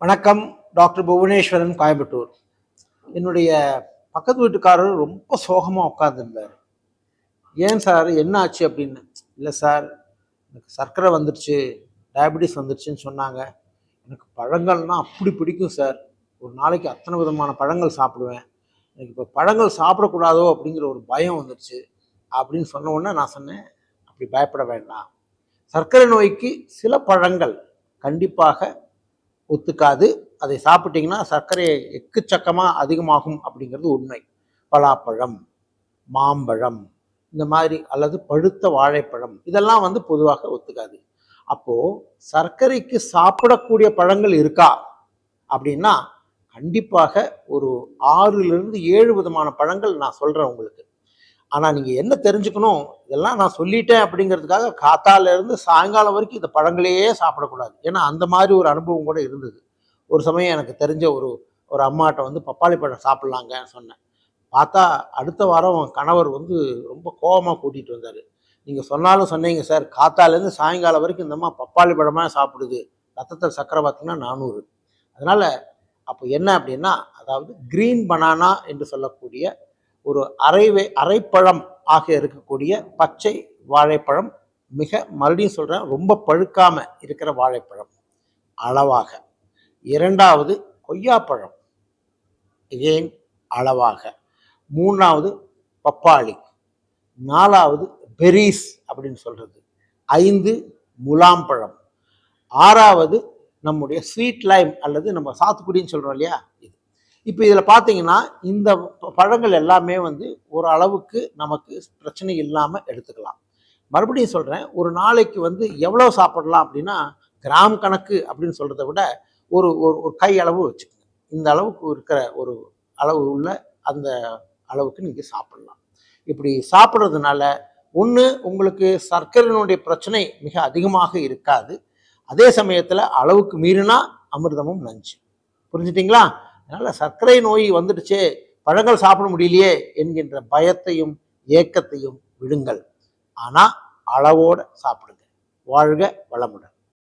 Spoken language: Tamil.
வணக்கம். டாக்டர் புவனேஸ்வரன், கோயம்புத்தூர். என்னுடைய பக்கத்து வீட்டுக்காரர் ரொம்ப சோகமாக உட்காந்துருந்தார். ஏன் சார், என்ன ஆச்சு அப்படின்னு. இல்லை சார், எனக்கு சர்க்கரை வந்துடுச்சு, டயபெட்டிஸ் வந்துடுச்சுன்னு சொன்னாங்க. எனக்கு பழங்கள்னால் அப்படி பிடிக்கும் சார். ஒரு நாளைக்கு அத்தனை விதமான பழங்கள் சாப்பிடுவேன். எனக்கு இப்போ பழங்கள் சாப்பிடக்கூடாதோ அப்படிங்கிற ஒரு பயம் வந்துடுச்சு அப்படின்னு சொன்ன உடனே நான் சொன்னேன், அப்படி பயப்பட வேண்டாம். சர்க்கரை நோய்க்கு சில பழங்கள் கண்டிப்பாக ஒத்துக்காது. அதை சாப்பிட்டீங்கன்னா சர்க்கரை எக்கச்சக்கமாக அதிகமாகும் அப்படிங்கிறது உண்மை. பலாப்பழம், மாம்பழம், இந்த மாதிரி அல்லது பழுத்த வாழைப்பழம் இதெல்லாம் பொதுவாக ஒத்துக்காது. அப்போ சர்க்கரைக்கு சாப்பிடக்கூடிய பழங்கள் இருக்கா அப்படின்னா கண்டிப்பாக ஒரு 6லிருந்து 7 விதமான பழங்கள் நான் சொல்றேன் உங்களுக்கு. ஆனா நீங்க என்ன தெரிஞ்சுக்கணும், இதெல்லாம் நான் சொல்லிட்டேன் அப்படிங்கிறதுக்காக காத்தால இருந்து சாயங்காலம் வரைக்கும் இந்த பழங்களையே சாப்பிடக்கூடாது. ஏன்னா அந்த மாதிரி ஒரு அனுபவம் கூட இருந்தது. ஒரு சமயம் எனக்கு தெரிஞ்ச ஒரு ஒரு அம்மாட்ட பப்பாளி பழம் சாப்பிட்லாங்கன்னு சொன்னேன். பார்த்தா அடுத்த வாரம் கணவர் ரொம்ப கோபமாக கூட்டிகிட்டு வந்தார். நீங்கள் சொன்னாலும் சொன்னீங்க சார், காத்தாலேருந்து சாயங்காலம் வரைக்கும் இந்த அம்மா பப்பாளி பழமாக சாப்பிடுது, ரத்தத்தில் சர்க்கரை பார்த்தீங்கன்னா 400. அதனால் அப்போ என்ன அப்படின்னா, அதாவது கிரீன் பனானா என்று சொல்லக்கூடிய ஒரு அரைப்பழம் ஆக இருக்கக்கூடிய பச்சை வாழைப்பழம், மறுபடியும் சொல்கிறேன், ரொம்ப பழுக்காமல் இருக்கிற வாழைப்பழம் அளவாக. இரண்டாவது கொய்யாப்பழம், ஏன் அளவாக. மூணாவது பப்பாளி. நாலாவது பெரிஸ் அப்படின்னு சொல்கிறது. 5 முலாம்பழம். 6வது நம்முடைய ஸ்வீட் லைம் அல்லது நம்ம சாத்துக்குடின்னு சொல்கிறோம் இல்லையா, இது. இப்போ இதில் பார்த்தீங்கன்னா இந்த பழங்கள் எல்லாமே ஒரு அளவுக்கு நமக்கு பிரச்சனை இல்லாமல் எடுத்துக்கலாம். மறுபடியும் சொல்கிறேன், ஒரு நாளைக்கு எவ்வளோ சாப்பிடலாம் அப்படின்னா, கிராம் கணக்கு அப்படின்னு சொல்கிறத விட ஒரு ஒரு கை அளவு வச்சுக்கோங்க. இந்த அளவுக்கு இருக்கிற ஒரு அளவு உள்ள அந்த அளவுக்கு நீங்கள் சாப்பிடலாம். இப்படி சாப்பிட்றதுனால ஒன்று, உங்களுக்கு சர்க்கரையினுடைய பிரச்சனை மிக அதிகமாக இருக்காது. அதே சமயத்தில் அளவுக்கு மீறினா அமிர்தமும் நஞ்சு. புரிஞ்சுட்டிங்களா? அதனால் சர்க்கரை நோய் வந்துடுச்சே, பழங்கள் சாப்பிட முடியலையே என்கின்ற பயத்தையும் ஏக்கத்தையும் விடுங்கள். ஆனால் அளவோடு சாப்பிடுங்க. வாழ்க வளமுடன்.